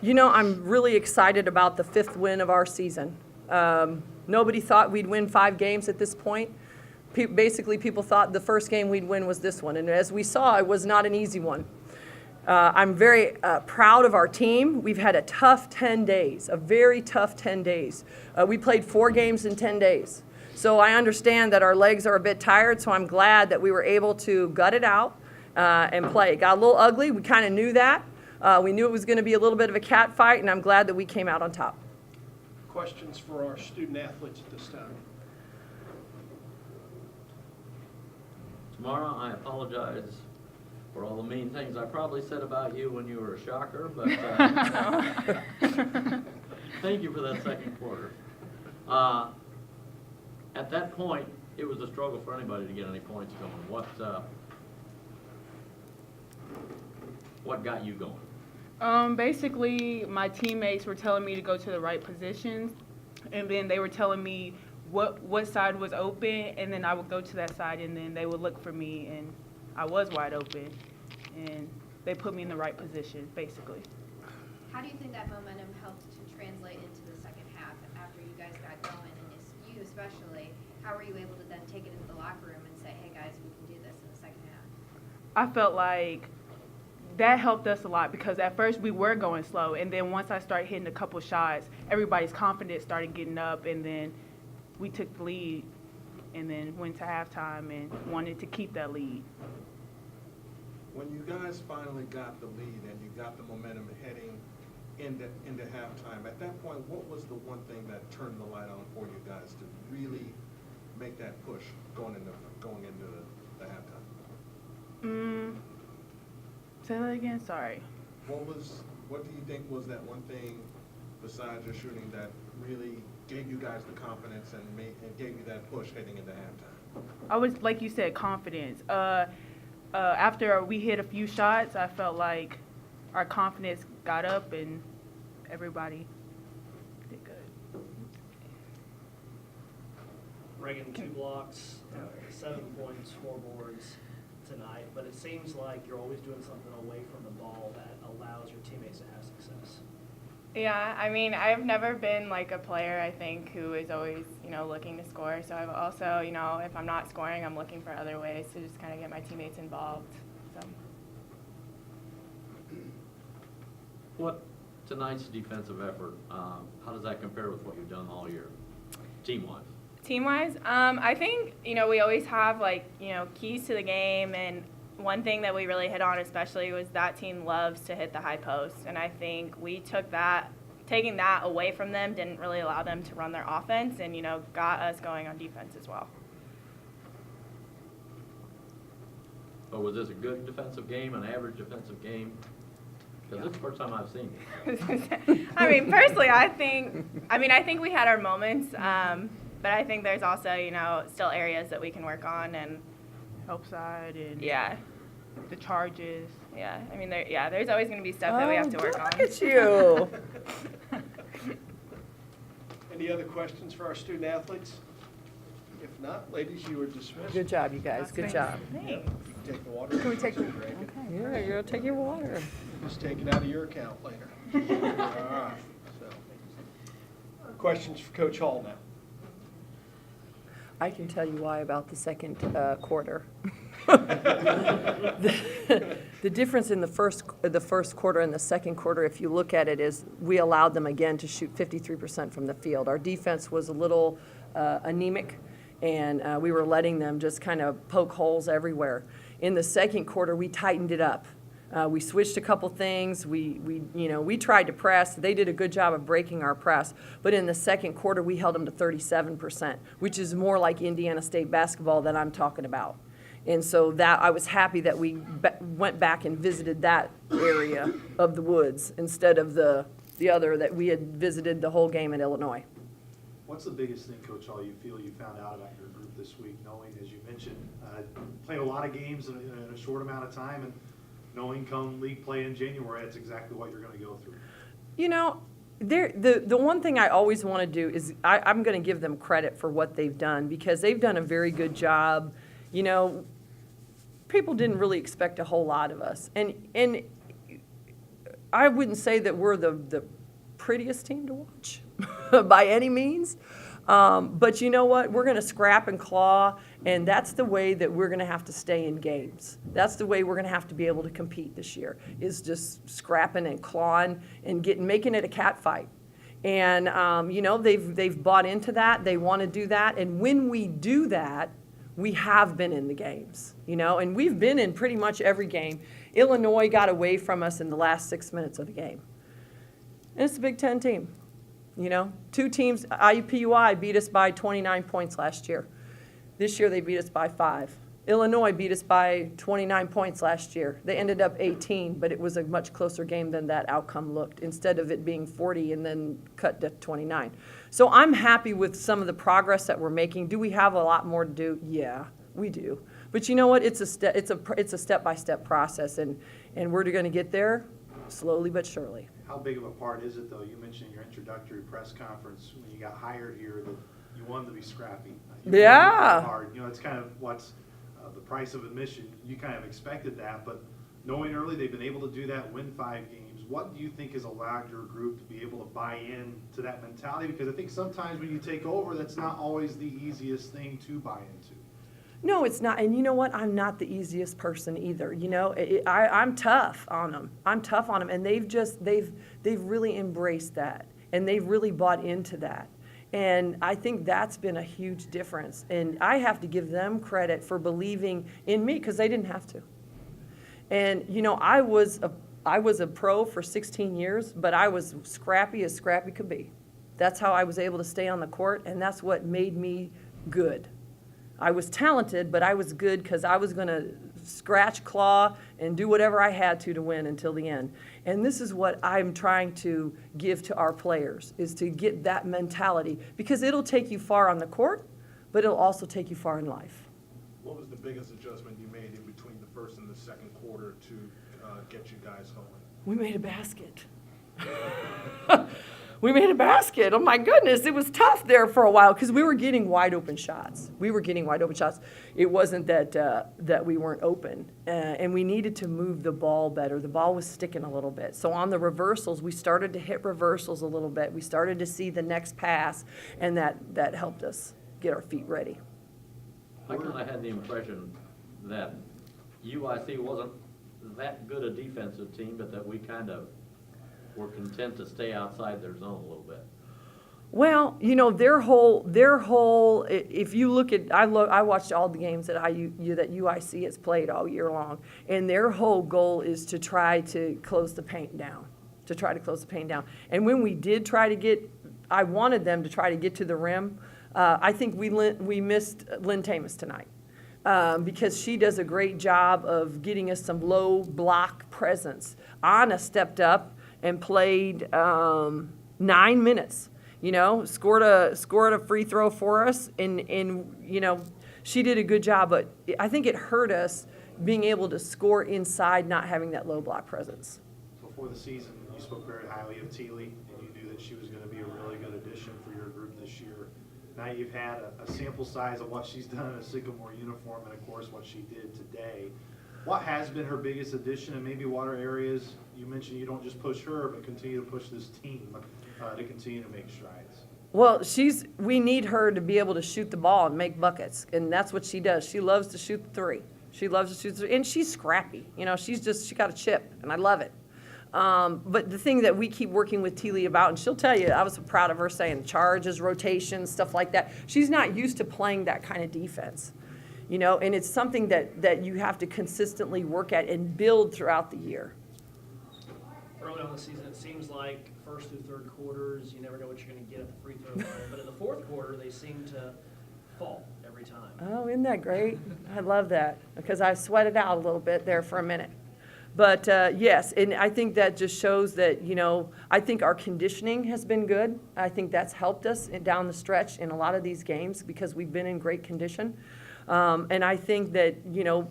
I'm really excited about the 5th win of our season. Nobody thought we'd win 5 games at this point. Basically, people thought the first game we'd win was this one. And as we saw, it was not an easy one. I'm very proud of our team. We've had a tough 10 days, a very tough 10 days. We played 4 games in 10 days. So I understand that our legs are a bit tired, so I'm glad that we were able to gut it out and play. It got a little ugly. We kind of knew that. We knew it was going to be a little bit of a cat fight, and I'm glad that we came out on top. Questions for our student athletes at this time? Tamara, I apologize for all the mean things I probably said about you when you were a shocker, but thank you for that second quarter. At that point, it was a struggle for anybody to get any points going. What got you going? Basically, my teammates were telling me to go to the right positions, and then they were telling me what side was open, and then I would go to that side, and then they would look for me, and I was wide open, and they put me in the right position, basically. How do you think that momentum helped to translate into the second half after you guys got going, and you especially, how were you able to then take it into the locker room and say, hey guys, we can do this in the second half? I felt like that helped us a lot because at first we were going slow, and then once I started hitting a couple shots, everybody's confidence started getting up, and then we took the lead and then went to halftime and wanted to keep that lead. When you guys finally got the lead and you got the momentum heading into halftime, at that point, what was the one thing that turned the light on for you guys to really make that push going into the halftime? Say that again, sorry. What do you think was that one thing besides your shooting that really gave you guys the confidence and gave you that push heading into halftime? I was, like you said, confidence. After we hit a few shots, I felt like our confidence got up and everybody did good. Reagan, 2 blocks, 7 points, 4 boards tonight, but it seems like you're always doing something away from the ball that allows your teammates to have success. Yeah, I mean, I've never been like a player, I think, who is always, looking to score. So I've also, if I'm not scoring, I'm looking for other ways to just kind of get my teammates involved. So. What tonight's defensive effort, how does that compare with what you've done all year, team-wise? Team-wise, I think, we always have, keys to the game, and one thing that we really hit on especially was that team loves to hit the high post, and I think we taking that away from them didn't really allow them to run their offense and, got us going on defense as well. But was this a good defensive game, an average defensive game? Because this is the first time I've seen it. I mean, personally, I think we had our moments, but I think there's also, still areas that we can work on, and Help side and the charges. Yeah, I mean, there's always going to be stuff that we have to work on. Look at you. Any other questions for our student athletes? If not, ladies, you are dismissed. Good job, you guys. Good job. Yep. You can take the water. Can we take the Okay. Yeah, you're going to take your water. Just take it out of your account later. All right. So, questions for Coach Hall now. I can tell you why about the second quarter. The difference in the first quarter and the second quarter, if you look at it, is we allowed them again to shoot 53% from the field. Our defense was a little anemic, and we were letting them just kind of poke holes everywhere. In the second quarter, we tightened it up. We switched a couple things. We tried to press. They did a good job of breaking our press. But in the second quarter, we held them to 37%, which is more like Indiana State basketball that I'm talking about. And so that I was happy that we went back and visited that area of the woods instead of the other that we had visited the whole game in Illinois. What's the biggest thing, Coach Hall, you feel you found out about your group this week, knowing, as you mentioned, playing a lot of games in a short amount of time, and knowing come league play in January, that's exactly what you're going to go through? The one thing I always want to do is I'm going to give them credit for what they've done, because they've done a very good job. People didn't really expect a whole lot of us. And I wouldn't say that we're the prettiest team to watch by any means. But you know what? We're going to scrap and claw, and that's the way that we're going to have to stay in games. That's the way we're going to have to be able to compete this year, is just scrapping and clawing and making it a cat fight. And, you know, they've bought into that. They want to do that. And when we do that, we have been in the games, you know, and we've been in pretty much every game. Illinois got away from us in the last 6 minutes of the game. And it's a Big Ten team. You know, 2 teams, IUPUI beat us by 29 points last year. This year they beat us by 5. Illinois beat us by 29 points last year. They ended up 18, but it was a much closer game than that outcome looked, instead of it being 40 and then cut to 29. So I'm happy with some of the progress that we're making. Do we have a lot more to do? Yeah, we do. But you know what? It's a step-by-step process, and we're going to get there slowly but surely. How big of a part is it, though? You mentioned in your introductory press conference when you got hired here that you wanted to be scrappy. You wanted to Yeah. work hard. You know, it's kind of what's the price of admission. You kind of expected that, but knowing early they've been able to do that, win 5 games, what do you think has allowed your group to be able to buy in to that mentality? Because I think sometimes when you take over, that's not always the easiest thing to buy into. No, it's not. And you know what? I'm not the easiest person either. You know, I'm tough on them. I'm tough on them. And they've really embraced that. And they've really bought into that. And I think that's been a huge difference. And I have to give them credit for believing in me, because they didn't have to. And, you know, I was a pro for 16 years, but I was scrappy as scrappy could be. That's how I was able to stay on the court, and that's what made me good. I was talented, but I was good because I was going to scratch, claw, and do whatever I had to win until the end. And this is what I'm trying to give to our players, is to get that mentality, because it'll take you far on the court, but it'll also take you far in life. What was the biggest adjustment you made in between the first and the second quarter to get you guys going? We made a basket. We made a basket. Oh my goodness, it was tough there for a while because we were getting wide open shots. It wasn't that we weren't open, and we needed to move the ball better. The ball was sticking a little bit. So on the reversals, we started to hit reversals a little bit. We started to see the next pass, and that helped us get our feet ready. I kind of had the impression that UIC wasn't that good a defensive team, but that we kind of were content to stay outside their zone a little bit. Well, you know, their whole. If you look at, I watched all the games that UIC has played all year long, and their whole goal is to try to close the paint down, And when we did try to get, I wanted them to try to get to the rim. I think we missed Lynn Tamas tonight. Because she does a great job of getting us some low block presence. Anna stepped up and played 9 minutes, you know, scored a free throw for us, and you know, she did a good job, but I think it hurt us being able to score inside, not having that low block presence. Before the season, you spoke very highly of Teely, and you knew that she was going to be a really good addition for your group this year. Now you've had a sample size of what she's done in a Sycamore uniform, and of course what she did today. What has been her biggest addition, and maybe what are areas, you mentioned you don't just push her, but continue to push this team to continue to make strides? Well, we need her to be able to shoot the ball and make buckets, and that's what she does. She loves to shoot the three. And she's scrappy. You know, she got a chip, and I love it. But the thing that we keep working with Teely about, and she'll tell you, I was so proud of her saying charges, rotations, stuff like that. She's not used to playing that kind of defense, you know, and it's something that you have to consistently work at and build throughout the year. Early on in the season, it seems like first through third quarters, you never know what you're going to get at the free throw line. But in the fourth quarter, they seem to fall every time. Oh, isn't that great? I love that, because I sweated out a little bit there for a minute. But yes, and I think that just shows that, you know, I think our conditioning has been good. I think that's helped us down the stretch in a lot of these games because we've been in great condition. And I think that, you know,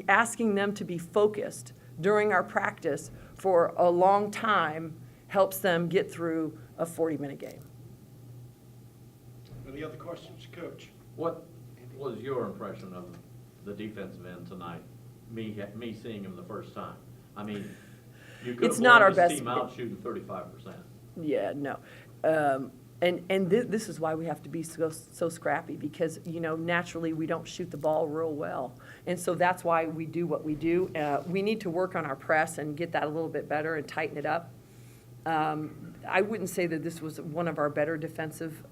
asking them to be focused during our practice for a long time helps them get through a 40-minute game. Any other questions, Coach? What was your impression of the defensive end tonight? Me seeing him the first time. I mean, You could it's have not our blown this best. team out shooting 35%. Yeah, no. This is why we have to be so scrappy, because, you know, naturally, we don't shoot the ball real well. And so that's why we do what we do. We need to work on our press and get that a little bit better and tighten it up. I wouldn't say that this was one of our better defensive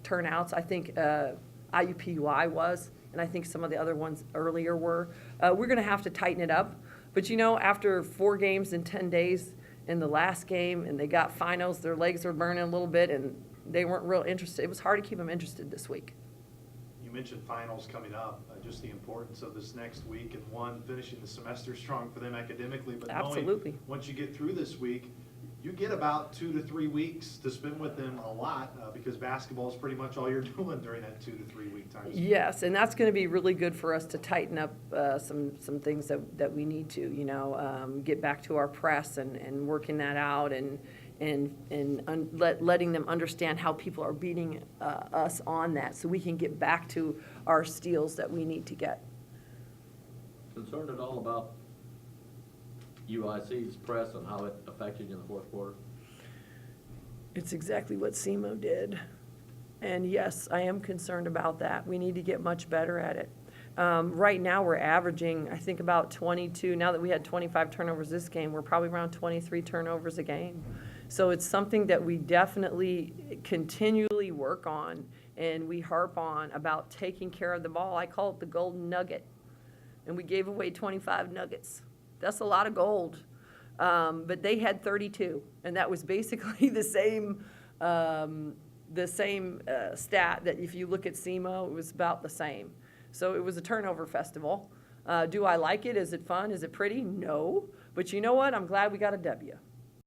turnouts. I think IUPUI was, and I think some of the other ones earlier were. We're going to have to tighten it up. But, you know, after 4 games in 10 days, in the last game, and they got finals, their legs are burning a little bit, and they weren't real interested. It was hard to keep them interested this week. You mentioned finals coming up, just the importance of this next week, and one, finishing the semester strong for them academically, but Absolutely. knowing once you get through this week, you get about 2 to 3 weeks to spend with them a lot, because basketball is pretty much all you're doing during that 2 to 3 week time. Yes, and that's going to be really good for us to tighten up some things that we need to, you know, get back to our press and working that out and letting them understand how people are beating us on that, so we can get back to our steals that we need to get. Concerned at all about UIC's press and how it affected you in the fourth quarter? It's exactly what SEMO did. And yes, I am concerned about that. We need to get much better at it. Right now, we're averaging, I think, about 22. Now that we had 25 turnovers this game, we're probably around 23 turnovers a game. So it's something that we definitely continually work on, and we harp on about taking care of the ball. I call it the golden nugget. And we gave away 25 nuggets. That's a lot of gold. But they had 32, and that was basically the same stat that if you look at SEMO, it was about the same. So it was a turnover festival. Do I like it? Is it fun? Is it pretty? No. But you know what? I'm glad we got a W.